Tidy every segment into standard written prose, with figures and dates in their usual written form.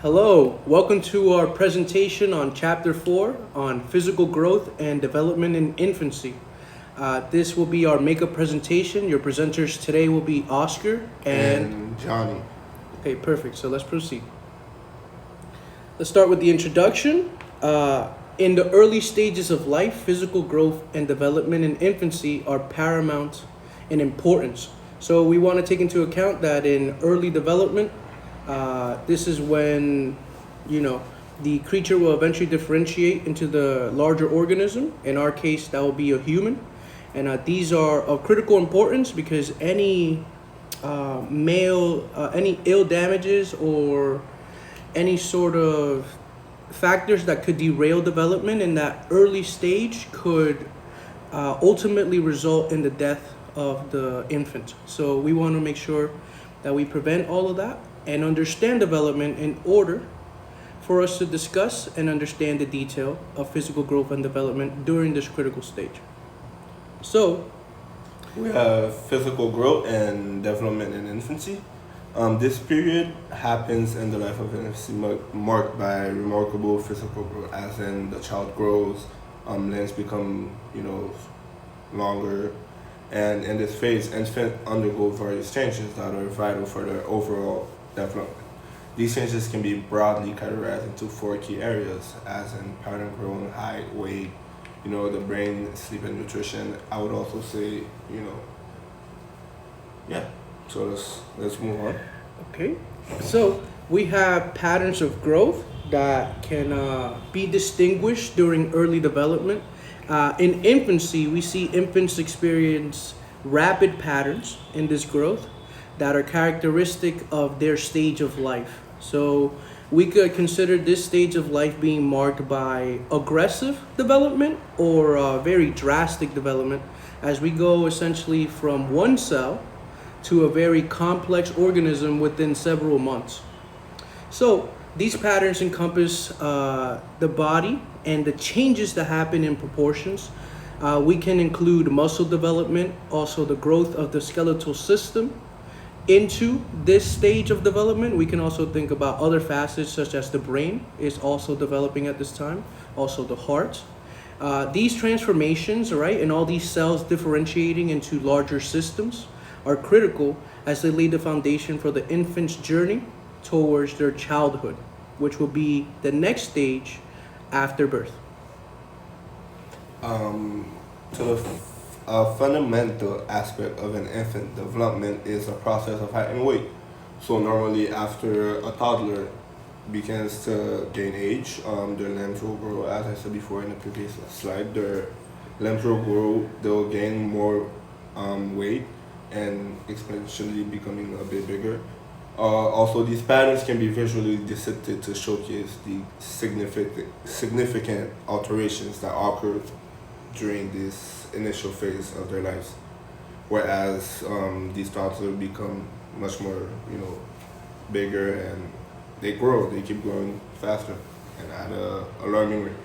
Hello, welcome to our presentation on Chapter 4 on physical growth and development in infancy. This will be our makeup presentation. Your presenters today will be Oscar and Johnny. Okay, perfect. So let's proceed. Let's start with the introduction. In the early stages of life, physical growth and development in infancy are paramount in importance. So we want to take into account that in early development, this is when, the creature will eventually differentiate into the larger organism. In our case, that will be a human. And these are of critical importance because any any ill damages or any sort of factors that could derail development in that early stage could ultimately result in the death of the infant. So we want to make sure that we prevent all of that and understand development in order for us to discuss and understand the detail of physical growth and development during this critical stage. So, we have physical growth and development in infancy. This period happens in the life of an infancy marked by remarkable physical growth, as in the child grows, limbs become, longer, and in this phase, infants undergo various changes that are vital for their overall development. These changes can be broadly categorized into four key areas, as in pattern growth, height, weight, the brain, sleep, and nutrition. I would also say, yeah. So let's move on. Okay. So we have patterns of growth that can be distinguished during early development. In infancy, we see infants experience rapid patterns in this growth that are characteristic of their stage of life. So we could consider this stage of life being marked by aggressive development or very drastic development as we go essentially from one cell to a very complex organism within several months. So these patterns encompass the body and the changes that happen in proportions. We can include muscle development, also the growth of the skeletal system. Into this stage of development, we can also think about other facets such as the brain is also developing at this time, also the heart. These transformations, right, and all these cells differentiating into larger systems are critical as they lay the foundation for the infant's journey towards their childhood, which will be the next stage after birth. A fundamental aspect of an infant development is the process of height and weight. So normally after a toddler begins to gain age, their limbs will grow, as I said before in the previous slide, their limbs will grow, they'll gain more weight and exponentially becoming a bit bigger. Also, these patterns can be visually depicted to showcase the significant alterations that occur during this initial phase of their lives, whereas these thoughts will become much more, bigger, and they keep growing faster and at an alarming rate.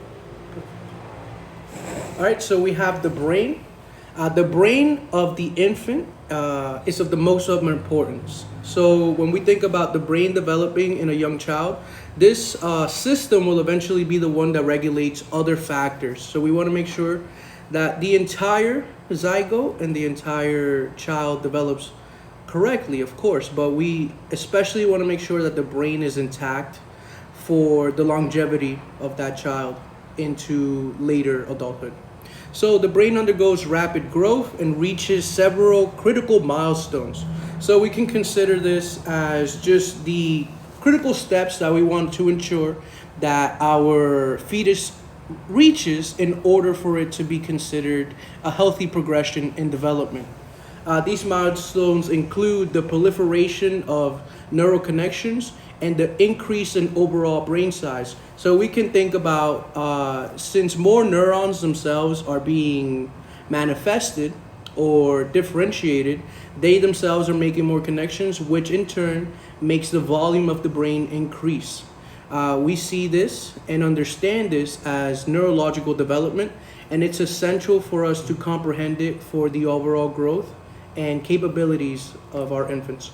All right, so we have the brain. The brain of the infant is of the most importance. So when we think about the brain developing in a young child, this system will eventually be the one that regulates other factors. So we want to make sure that the entire zygote and the entire child develops correctly, of course, but we especially want to make sure that the brain is intact for the longevity of that child into later adulthood. So the brain undergoes rapid growth and reaches several critical milestones. So we can consider this as just the critical steps that we want to ensure that our fetus reaches in order for it to be considered a healthy progression in development. These milestones include the proliferation of neural connections and the increase in overall brain size. So we can think about since more neurons themselves are being manifested or differentiated, they themselves are making more connections, which in turn makes the volume of the brain increase. We see this and understand this as neurological development, and it's essential for us to comprehend it for the overall growth and capabilities of our infants.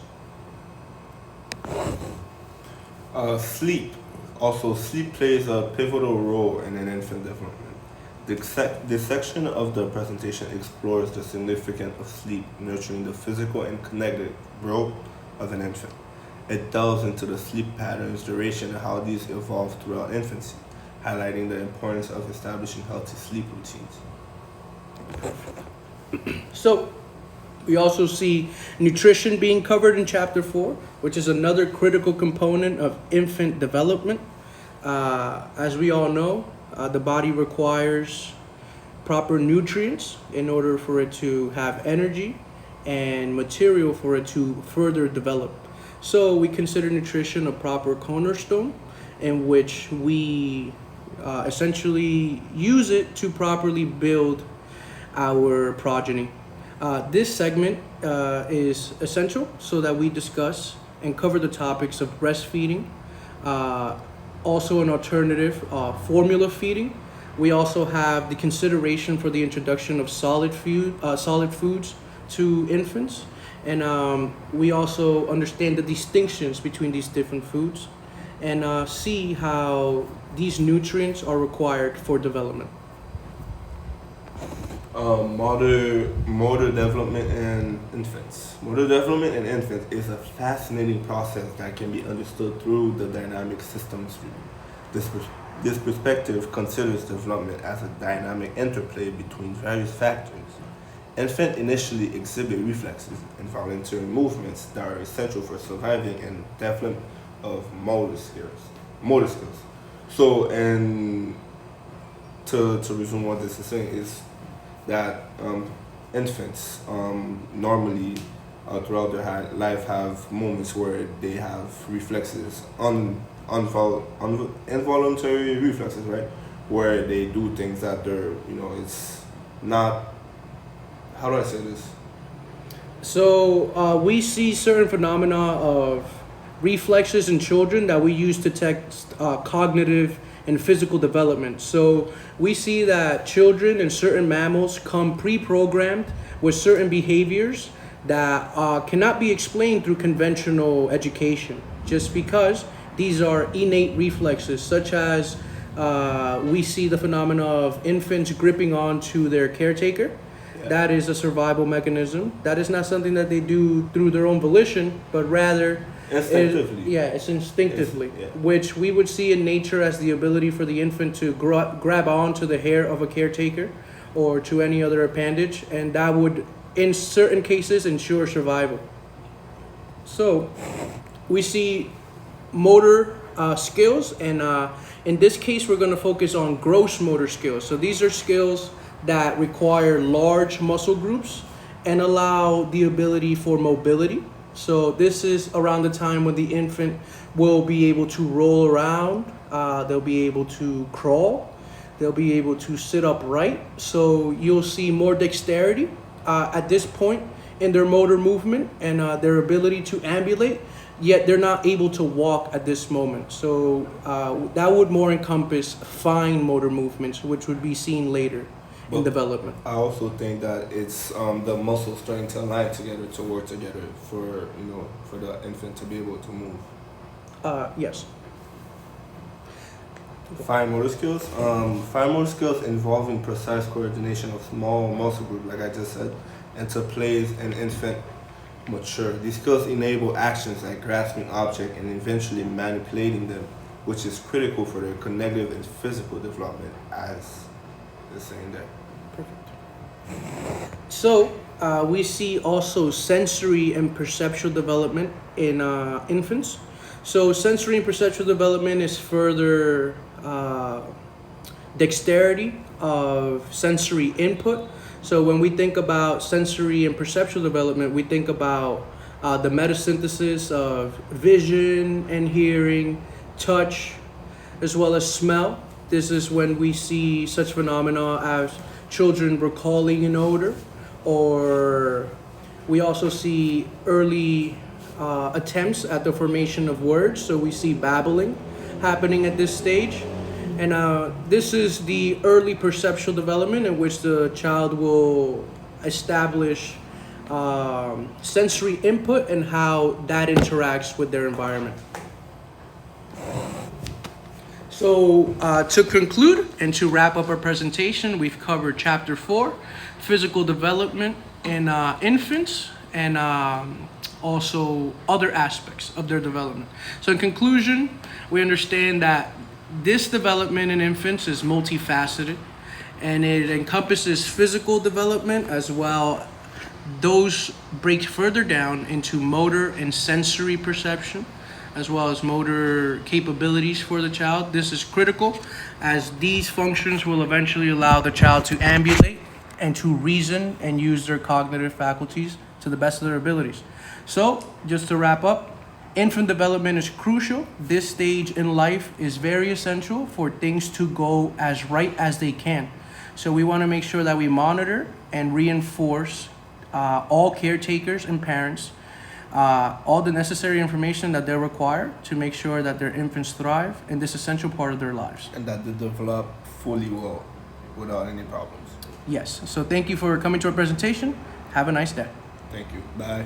Sleep. Also, sleep plays a pivotal role in an infant development. This section of the presentation explores the significance of sleep nurturing the physical and cognitive growth of an infant. It delves into the sleep patterns, duration, and how these evolve throughout infancy, highlighting the importance of establishing healthy sleep routines. So, we also see nutrition being covered in chapter 4, which is another critical component of infant development. As we all know, the body requires proper nutrients in order for it to have energy and material for it to further develop. So we consider nutrition a proper cornerstone in which we essentially use it to properly build our progeny. This segment is essential so that we discuss and cover the topics of breastfeeding, also an alternative, formula feeding. We also have the consideration for the introduction of solid foods to infants, and we also understand the distinctions between these different foods, and see how these nutrients are required for development. Motor development in infants. Motor development in infants is a fascinating process that can be understood through the dynamic systems view. This perspective considers development as a dynamic interplay between various factors. Infants initially exhibit reflexes and voluntary movements that are essential for surviving and development of motor skills. So, and to resume what this is saying is that infants normally throughout their life have moments where they have reflexes, involuntary reflexes, right? Where they do things that they're, it's not, how do I say this? So we see certain phenomena of reflexes in children that we use to test cognitive and physical development. So we see that children and certain mammals come pre-programmed with certain behaviors that cannot be explained through conventional education, just because these are innate reflexes, such as we see the phenomena of infants gripping onto their caretaker. Yeah. That is a survival mechanism. That is not something that they do through their own volition, but rather instinctively. It's instinctively, which we would see in nature as the ability for the infant to grab onto the hair of a caretaker or to any other appendage, and that would, in certain cases, ensure survival. So we see motor skills, and in this case, we're going to focus on gross motor skills. So these are skills that require large muscle groups and allow the ability for mobility. So this is around the time when the infant will be able to roll around, they'll be able to crawl, they'll be able to sit upright. So you'll see more dexterity at this point in their motor movement and their ability to ambulate, yet they're not able to walk at this moment. So that would more encompass fine motor movements, which would be seen later in development. I also think that it's the muscles starting to align together to work together for the infant to be able to move. Yes. Fine motor skills. Fine motor skills involving precise coordination of small muscle groups, like I just said, into plays an infant mature. These skills enable actions like grasping objects and eventually manipulating them, which is critical for their cognitive and physical development, as the saying there. Perfect. So we see also sensory and perceptual development in infants. So sensory and perceptual development is further dexterity of sensory input. So when we think about sensory and perceptual development, we think about the metasynthesis of vision and hearing, touch, as well as smell. This is when we see such phenomena as children recalling an odor, or we also see early attempts at the formation of words. So we see babbling happening at this stage. And this is the early perceptual development in which the child will establish sensory input and how that interacts with their environment. So, to conclude and to wrap up our presentation, we've covered Chapter 4, physical development in infants, and also other aspects of their development. So, in conclusion, we understand that this development in infants is multifaceted, and it encompasses physical development as well. Those break further down into motor and sensory perception, as well as motor capabilities for the child. This is critical as these functions will eventually allow the child to ambulate and to reason and use their cognitive faculties to the best of their abilities. So, just to wrap up, infant development is crucial. This stage in life is very essential for things to go as right as they can. So, we want to make sure that we monitor and reinforce all caretakers and parents all the necessary information that they require to make sure that their infants thrive in this essential part of their lives. And that they develop fully well without any problems. Yes. So thank you for coming to our presentation. Have a nice day. Thank you. Bye.